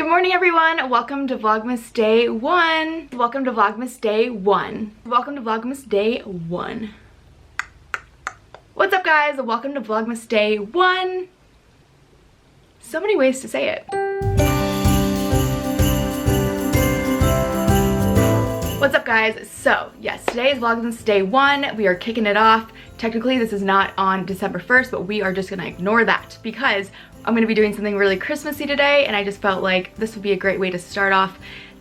Good morning, everyone. Welcome to Vlogmas Day 1. Welcome to Vlogmas Day 1. Welcome to Vlogmas Day 1. What's up, guys? Welcome to Vlogmas Day 1. So many ways to say it. What's up, guys? So yes, today is Vlogmas Day 1. We are kicking it off. Technically this is not on December 1st, but we are just gonna ignore that because I'm gonna be doing something really Christmassy today, and I just felt like this would be a great way to start off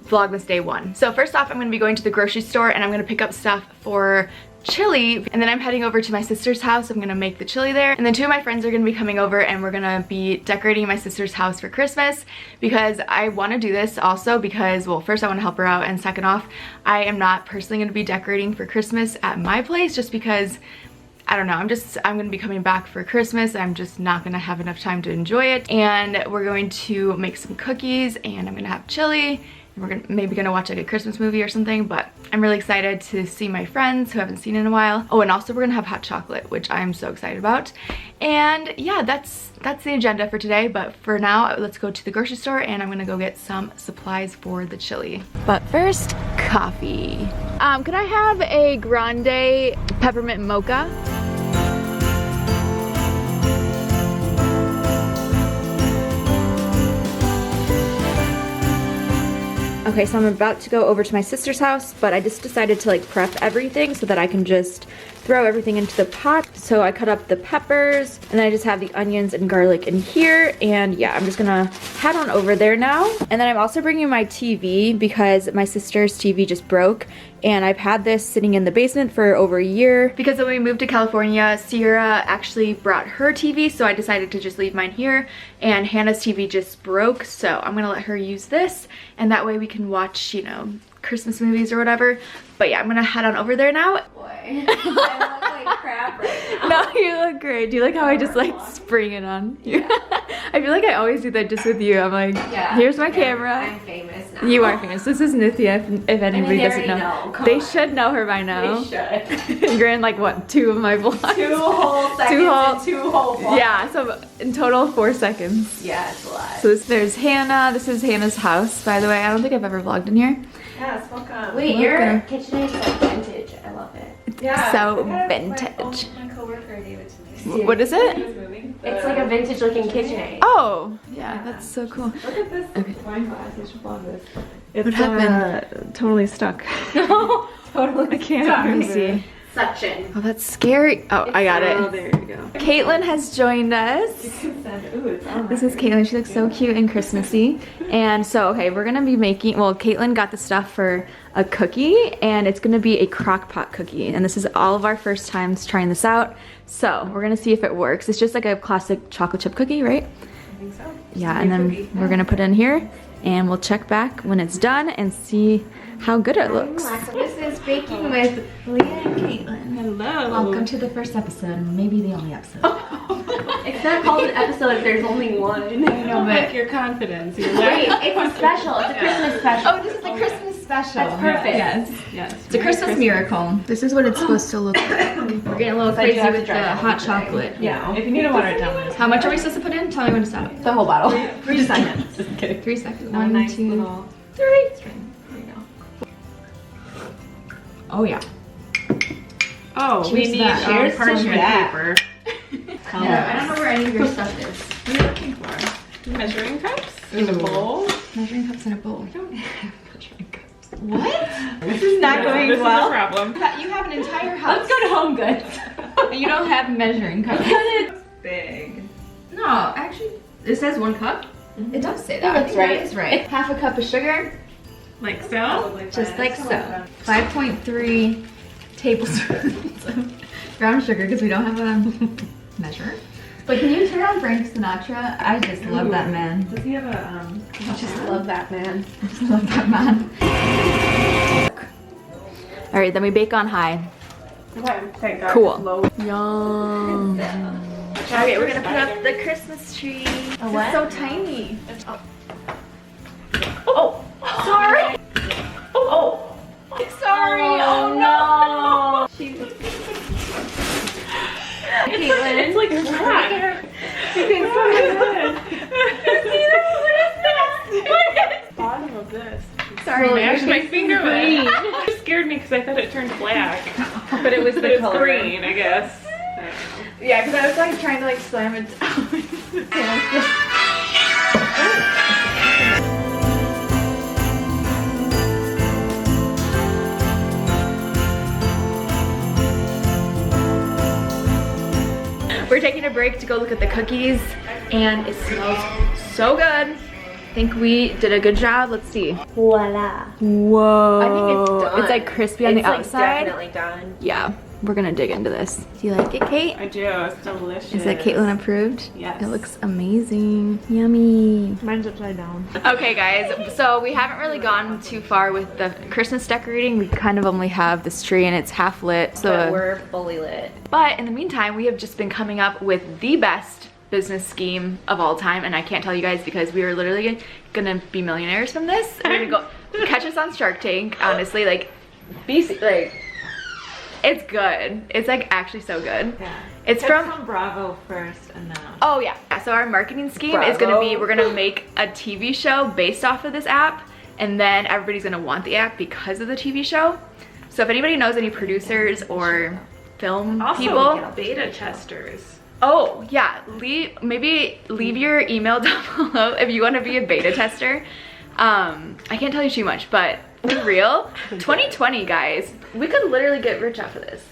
Vlogmas Day 1. So first off, I'm gonna be going to the grocery store and I'm gonna pick up stuff for chili, and then I'm heading over to my sister's house. I'm gonna make the chili there, and then two of my friends are gonna be coming over and we're gonna be decorating my sister's house for Christmas because I want to do this also because, well, first I want to help her out, and second off, I am not personally gonna be decorating for Christmas at my place just because I don't know, I'm gonna be coming back for Christmas. I'm just not gonna have enough time to enjoy it, and we're going to make some cookies and I'm gonna have chili. We're maybe gonna watch like a Christmas movie or something, but I'm really excited to see my friends who I haven't seen in a while. Oh, and also we're gonna have hot chocolate, which I'm so excited about. And yeah, that's the agenda for today, but for now, let's go to the grocery store and I'm gonna go get some supplies for the chili. But first, coffee. Could I have a grande peppermint mocha? Okay, so I'm about to go over to my sister's house, but I just decided to like prep everything so that I can just throw everything into the pot. So I cut up the peppers, and then I just have the onions and garlic in here, and yeah, I'm just gonna head on over there now. And then I'm also bringing my TV because my sister's TV just broke, and I've had this sitting in the basement for over a year because when we moved to California, Sierra actually brought her TV, so I decided to just leave mine here, and Hannah's TV just broke, so I'm gonna let her use this, and that way we can watch, you know, Christmas movies or whatever. But yeah, I'm gonna head on over there now. Boy, I look like crap right now. No, you look great. Do you like how I just like spring it on you? Yeah. I feel like I always do that just with you. I'm like, yeah, here's my camera. I'm famous now. You are famous. This is Nithya, if anybody doesn't know. They should know her by now. They should. You're in like what, 2 of my vlogs? 2 whole seconds. 2 whole vlogs. Yeah, so in total 4 seconds. Yeah, it's a lot. So there's Hannah. This is Hannah's house, by the way. I don't think I've ever vlogged in here. Yes, welcome. Wait, your KitchenAid is like vintage. I love it. Yeah, so vintage. My coworker gave it to me. What is it? It's like a vintage looking KitchenAid. Oh, yeah, that's so cool. Look at this wine glass. You should vlog this. What happened? Totally stuck. No, totally. I can't even see. Suction. Oh, that's scary. Oh, I got it. Oh, there you go. Caitlin has joined us. This is Caitlin. She looks so cute and Christmassy. And so, okay, we're gonna be making, well, Caitlin got the stuff for a cookie, and it's gonna be a crockpot cookie. And this is all of our first times trying this out. So we're gonna see if it works. It's just like a classic chocolate chip cookie, right? I think so. Yeah, and then we're gonna put it in here, and we'll check back when it's done and see how good it looks. This is Baking with Leah and Caitlin. Hello. Welcome to the first episode, maybe the only episode. It's not called an episode if there's only one. I know, but your confidence. Wait, it's a special. It's a Christmas special. Oh, this is a Christmas special. That's perfect. Yes, yes. It's a Christmas miracle. This is what it's supposed to look like. We're getting a little crazy with the hot chocolate. Yeah. If you need to water it down. How much are we supposed to put in? Tell me when to stop. The whole bottle. 3 seconds. Just kidding. 3 seconds. 1, 2, 3. Oh yeah. Oh, cheers, we need parchment paper. Yeah, I don't know where any of your stuff is. What are you looking for? Measuring cups in a bowl. Measuring cups in a bowl. I don't have measuring cups. What? This is not going well. This is a problem. You have an entire house. Let's go to Home Goods. And you don't have measuring cups. It's big. No, actually, it says 1 cup. It does say that. That's right. That is right. Half a cup of sugar. Like so? Just like so. 5.3 tablespoons of brown sugar because we don't have a measure. But can you turn on Frank Sinatra? I just love that man. Does he have a I just love that man. I just love that man. Alright, then we bake on high. Okay, thank God. Cool. Yum. Okay, we're gonna put up the Christmas tree. A what? It's so tiny. Oh. Sorry. Oh. Sorry. Oh no. Caitlin. It's like flat. It's so good. What is this? this? Sorry, I mashed my your finger green. with it. It scared me because I thought it turned black. But it was the color. Green, I guess. Yeah, because I was like trying to like slam it down. We're taking a break to go look at the cookies, and it smells so good. I think we did a good job. Let's see. Voila. Whoa. I think it's done. It's like crispy on the It's like outside. definitely done. Yeah, we're gonna dig into this. Do you like it, Kate? I do. It's delicious. Is that Caitlin approved? Yes. It looks amazing. Yummy. Mine's upside down. Okay guys, so we haven't really gone too far with the Christmas decorating. We kind of only have this tree and it's half lit. So But we're fully lit. But in the meantime, we have just been coming up with the best business scheme of all time, and I can't tell you guys because we are literally gonna be millionaires from this. We're gonna go catch us on Shark Tank, honestly. Like, it's good. It's like actually so good. Yeah. It's from Bravo first and then. Oh yeah. So our marketing scheme is gonna be, we're gonna make a TV show based off of this app, and then everybody's gonna want the app because of the TV show. So if anybody knows any producers or film Also, people, beta testers. oh yeah, maybe leave your email down below if you want to be a beta tester. I can't tell you too much, but for real, 2020 guys, we could literally get rich off of this.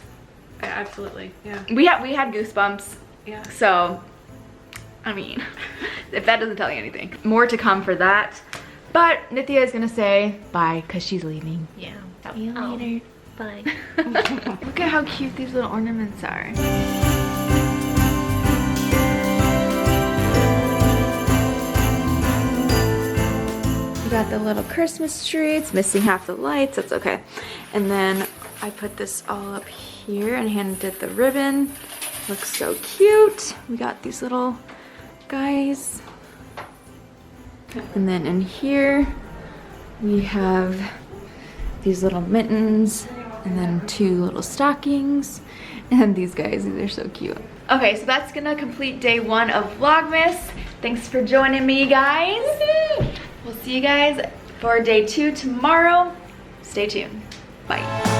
Yeah, absolutely. Yeah. We had goosebumps. Yeah. So, I mean, if that doesn't tell you anything, more to come for that. But Nithya is gonna say bye because she's leaving. Yeah. See you later. Bye. Look at how cute these little ornaments are. We got the little Christmas tree. It's missing half the lights. That's okay. And then I put this all up here and handed the ribbon. Looks so cute. We got these little guys. And then in here we have these little mittens and then 2 little stockings. And these guys, these are so cute. Okay, so that's gonna complete day 1 of Vlogmas. Thanks for joining me, guys. We'll see you guys for day 2 tomorrow. Stay tuned. Bye.